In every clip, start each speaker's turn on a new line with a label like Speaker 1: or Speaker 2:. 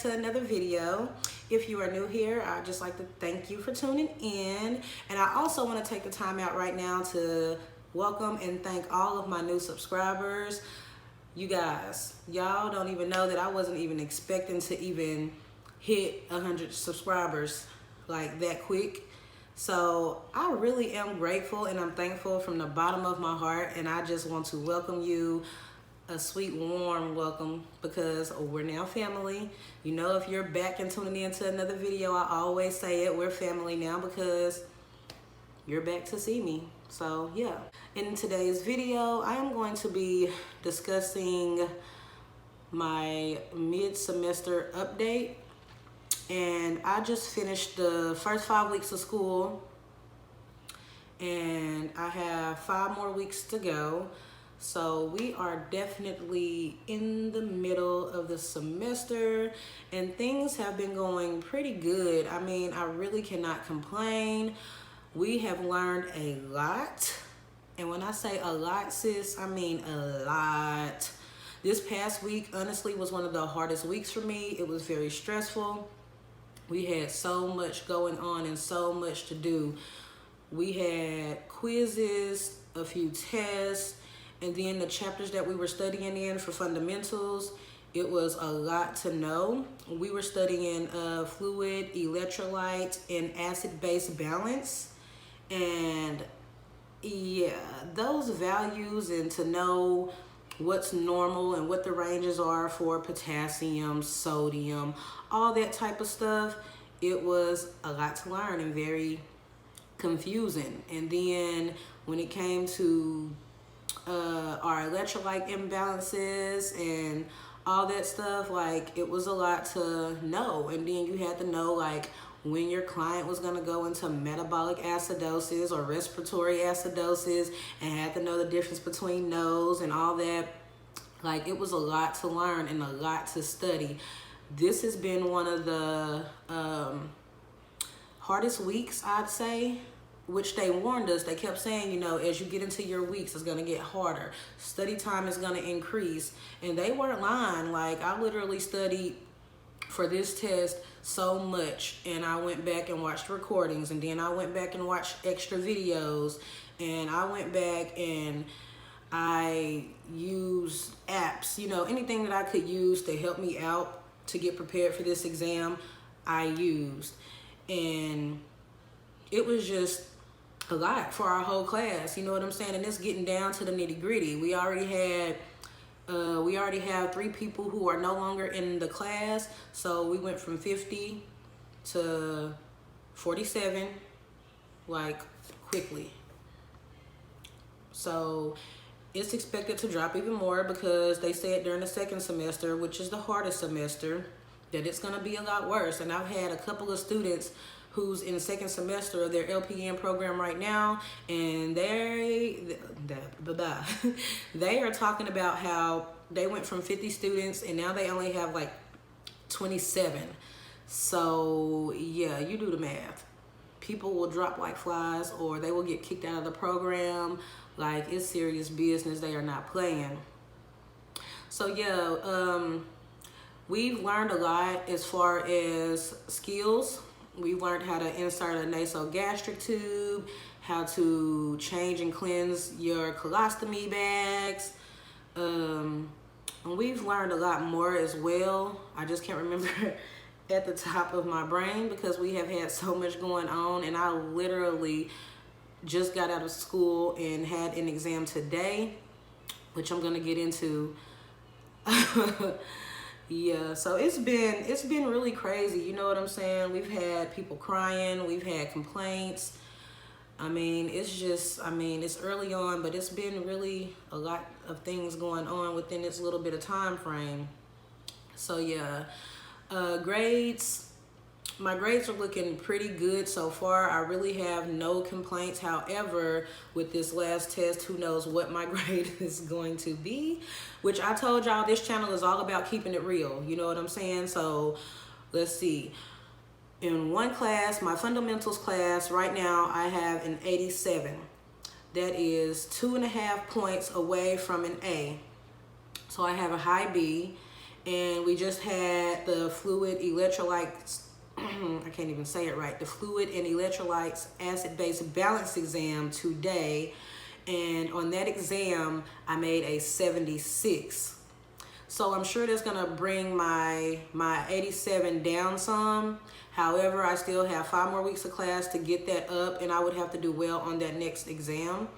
Speaker 1: to another video. If you are new here, I'd just like to thank you for tuning in. And I also want to take the time out right now to welcome and thank all of my new subscribers. You guys, y'all don't even know that I wasn't even expecting to even hit 100 subscribers like that quick. So I really am grateful and I'm thankful from the bottom of my heart, and I just want to welcome you, a sweet warm welcome, because we're now family. You know, if you're back and tuning in to another video, I always say it, we're family now because you're back to see me. So yeah, in today's video I am going to be discussing my mid-semester update. And I just finished the first 5 weeks of school, and I have 5 more weeks to go. So we are definitely in the middle of the semester, and things have been going pretty good. I mean, I really cannot complain. We have learned a lot. And when I say a lot, sis, I mean a lot. This past week, honestly, was one of the hardest weeks for me. It was very stressful. We had so much going on and so much to do. We had quizzes, a few tests, and then the chapters that we were studying in for fundamentals, it was a lot to know. We were studying fluid, electrolyte, and acid-base balance. And yeah, those values, and to know what's normal and what the ranges are for potassium, sodium, all that type of stuff, it was a lot to learn and very confusing. And then when it came to our electrolyte imbalances and all that stuff, like, it was a lot to know. And then you had to know, like, when your client was going to go into metabolic acidosis or respiratory acidosis, and had to know the difference between those and all that. Like, it was a lot to learn and a lot to study. This has been one of the hardest weeks, I'd say, which they warned us. They kept saying, you know, as you get into your weeks, it's going to get harder. Study time is going to increase. And they weren't lying. Like, I literally studied for this test so much, and I went back and watched recordings, and then I went back and watched extra videos, and I went back and I used apps, you know, anything that I could use to help me out to get prepared for this exam, I used. And it was just a lot for our whole class, you know what I'm saying? And it's getting down to the nitty gritty. We already have 3 people who are no longer in the class. So we went from 50 to 47, like, quickly. So it's expected to drop even more, because they said during the second semester, which is the hardest semester, that it's going to be a lot worse. And I've had a couple of students who's in the second semester of their LPN program right now, and they are talking about how they went from 50 students and now they only have like 27. So yeah, you do the math. People will drop like flies, or they will get kicked out of the program. Like, it's serious business. They are not playing. So yeah, we've learned a lot as far as skills. We learned how to insert a nasogastric tube, how to change and cleanse your colostomy bags. And we've learned a lot more as well. I just can't remember at the top of my brain because we have had so much going on, and I literally just got out of school and had an exam today, which I'm gonna get into. Yeah, so it's been really crazy, you know what I'm saying? We've had people crying, we've had complaints. I mean, it's early on, but it's been really a lot of things going on within this little bit of time frame. So yeah, grades. My grades are looking pretty good so far. I really have no complaints. However, with this last test, who knows what my grade is going to be, which I told y'all this channel is all about keeping it real. You know what I'm saying? So let's see. In one class, my fundamentals class, right now I have an 87. That is 2.5 points away from an A. So I have a high B. and we just had the fluid electrolytes, I can't even say it right, the fluid and electrolytes acid-base balance exam today. And on that exam, I made a 76. So I'm sure that's gonna bring my 87 down some. However, I still have 5 more weeks of class to get that up, and I would have to do well on that next exam.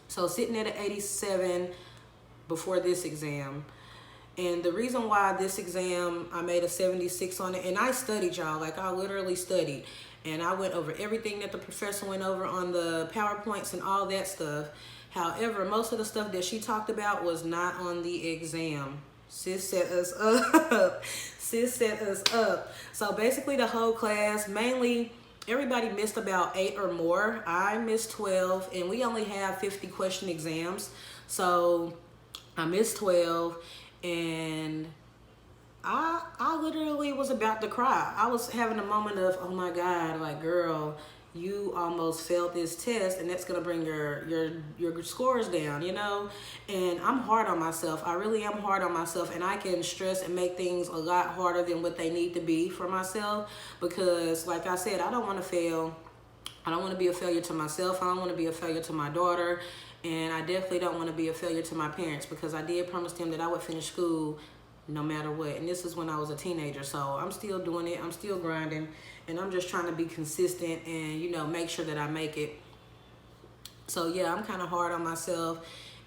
Speaker 1: So sitting at an 87 before this exam. And the reason why this exam, I made a 76 on it, and I studied, y'all, like I literally studied. And I went over everything that the professor went over on the PowerPoints and all that stuff. However, most of the stuff that she talked about was not on the exam. Sis set us up. Sis set us up. So basically the whole class, mainly everybody missed about 8 or more. I missed 12, and we only have 50 question exams. So I missed 12, and I literally was about to cry. I was having a moment of, oh my God, like, girl, you almost failed this test, and that's gonna bring your scores down, you know? And I'm hard on myself. I really am hard on myself, and I can stress and make things a lot harder than what they need to be for myself, because like I said, I don't want to fail. I don't want to be a failure to myself. I don't want to be a failure to my daughter, and I definitely don't want to be a failure to my parents, because I did promise them that I would finish school no matter what. And this is when I was a teenager, so I'm still doing it. I'm still grinding, and I'm just trying to be consistent and, you know, make sure that I make it. So yeah, I'm kind of hard on myself,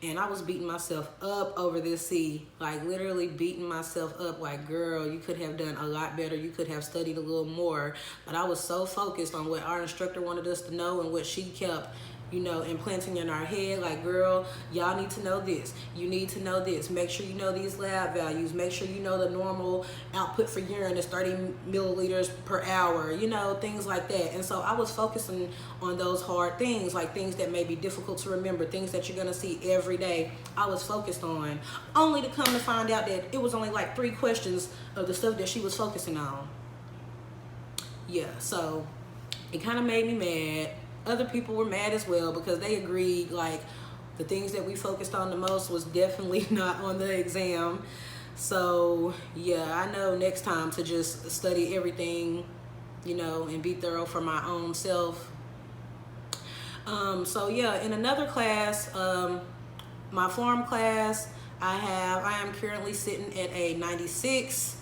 Speaker 1: and I was beating myself up over this C, like literally beating myself up, like, girl, you could have done a lot better. You could have studied a little more. But I was so focused on what our instructor wanted us to know and what she kept, you know, implanting in our head, like, girl, y'all need to know this. You need to know this. Make sure you know these lab values. Make sure you know the normal output for urine is 30 milliliters per hour, you know, things like that. And so I was focusing on those hard things, like things that may be difficult to remember, things that you're going to see every day. I was focused on, only to come to find out that it was only like 3 questions of the stuff that she was focusing on. Yeah, so it kind of made me mad. Other people were mad as well, because they agreed, like, the things that we focused on the most was definitely not on the exam. So yeah, I know next time to just study everything, you know, and be thorough for my own self. So yeah, in another class, my form class, I am currently sitting at a 96.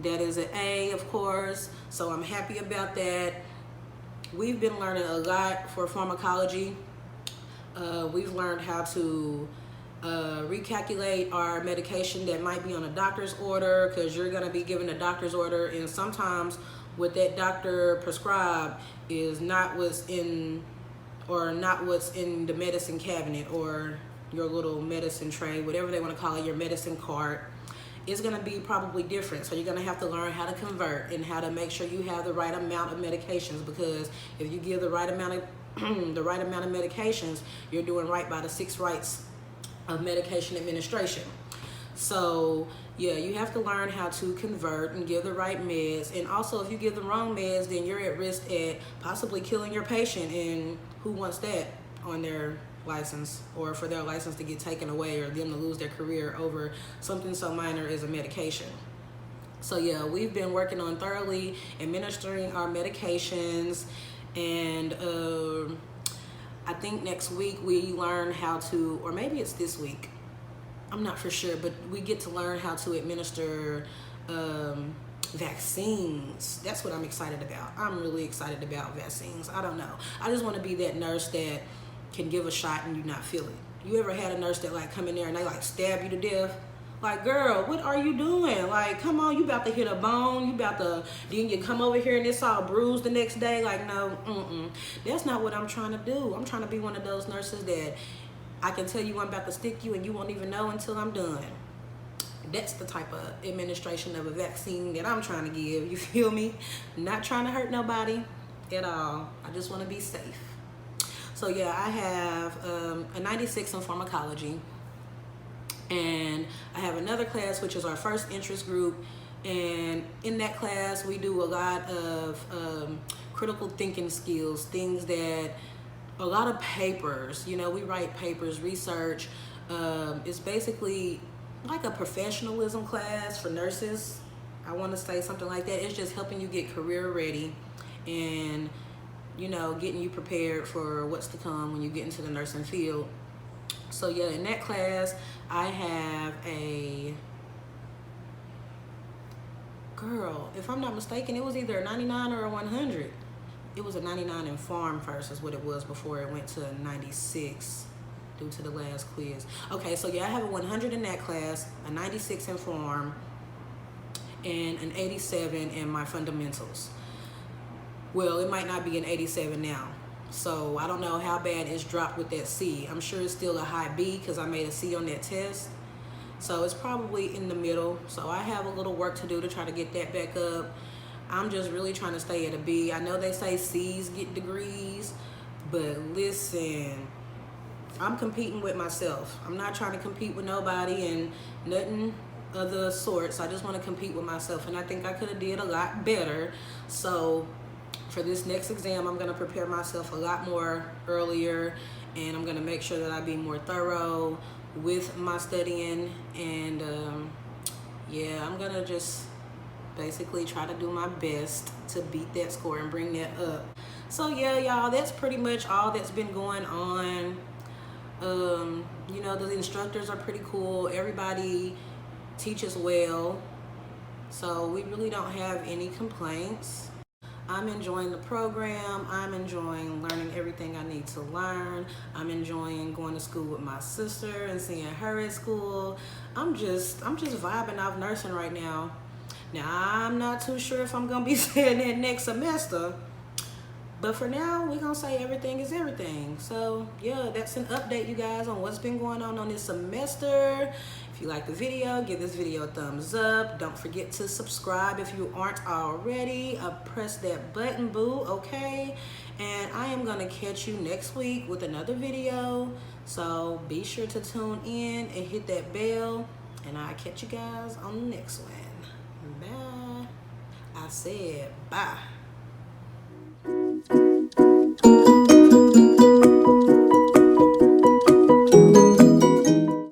Speaker 1: That is an A, of course, so I'm happy about that. We've been learning a lot for pharmacology. We've learned how to recalculate our medication that might be on a doctor's order, because you're going to be given a doctor's order, and sometimes what that doctor prescribed is not what's in, or not what's in the medicine cabinet or your little medicine tray, whatever they want to call it, your medicine cart. It's going to be probably different. So you're going to have to learn how to convert and how to make sure you have the right amount of medications, because if you give the right amount of medications, you're doing right by the 6 rights of medication administration. So yeah, you have to learn how to convert and give the right meds. And also, if you give the wrong meds, then you're at risk at possibly killing your patient, and who wants that on their license, or for their license to get taken away, or them to lose their career over something so minor as a medication. So yeah, we've been working on thoroughly administering our medications, and I think next week we learn how to, or maybe it's this week, I'm not for sure, but we get to learn how to administer vaccines. That's what I'm excited about. I'm really excited about vaccines. I don't know, I just want to be that nurse that can give a shot and you not feel it. You ever had a nurse that like come in there and they like stab you to death? Like, girl, what are you doing? Like, come on, you about to hit a bone, you about to, then you come over here and it's all bruised the next day. Like, no, that's not what I'm trying to do. I'm trying to be one of those nurses that I can tell you I'm about to stick you and you won't even know until I'm done. That's the type of administration of a vaccine that I'm trying to give, you feel me? Not trying to hurt nobody at all. I just want to be safe. So yeah, I have a 96 in pharmacology, and I have another class which is our first interest group, and in that class we do a lot of critical thinking skills, things that, a lot of papers, you know, we write papers, research. It's basically like a professionalism class for nurses. I want to say something like that. It's just helping you get career ready and, you know, getting you prepared for what's to come when you get into the nursing field. So yeah, in that class, I have a girl, if I'm not mistaken, it was either a 99 or a 100. It was a 99 in farm first is what it was before it went to 96 due to the last quiz. Okay, so yeah, I have a 100 in that class, a 96 in farm, and an 87 in my fundamentals. Well, it might not be an 87 now. So I don't know how bad it's dropped with that C. I'm sure it's still a high B because I made a C on that test. So it's probably in the middle. So I have a little work to do to try to get that back up. I'm just really trying to stay at a B. I know they say C's get degrees, but listen, I'm competing with myself. I'm not trying to compete with nobody and nothing of the sorts. I just want to compete with myself, and I think I could have did a lot better. So for this next exam, I'm going to prepare myself a lot more earlier, and I'm going to make sure that I be more thorough with my studying. And yeah, I'm going to just basically try to do my best to beat that score and bring that up. So yeah, y'all, that's pretty much all that's been going on. You know, the instructors are pretty cool. Everybody teaches well, so we really don't have any complaints. I'm enjoying the program. I'm enjoying learning everything I need to learn. I'm enjoying going to school with my sister and seeing her at school. I'm just vibing off nursing right now. Now, I'm not too sure if I'm gonna be saying that next semester, but for now, we're gonna say everything is everything. So yeah, that's an update, you guys, on what's been going on this semester. If you like the video, give this video a thumbs up. Don't forget to subscribe if you aren't already. Press that button, boo, okay? And I am gonna catch you next week with another video. So be sure to tune in and hit that bell, and I'll catch you guys on the next one. Bye. I said bye.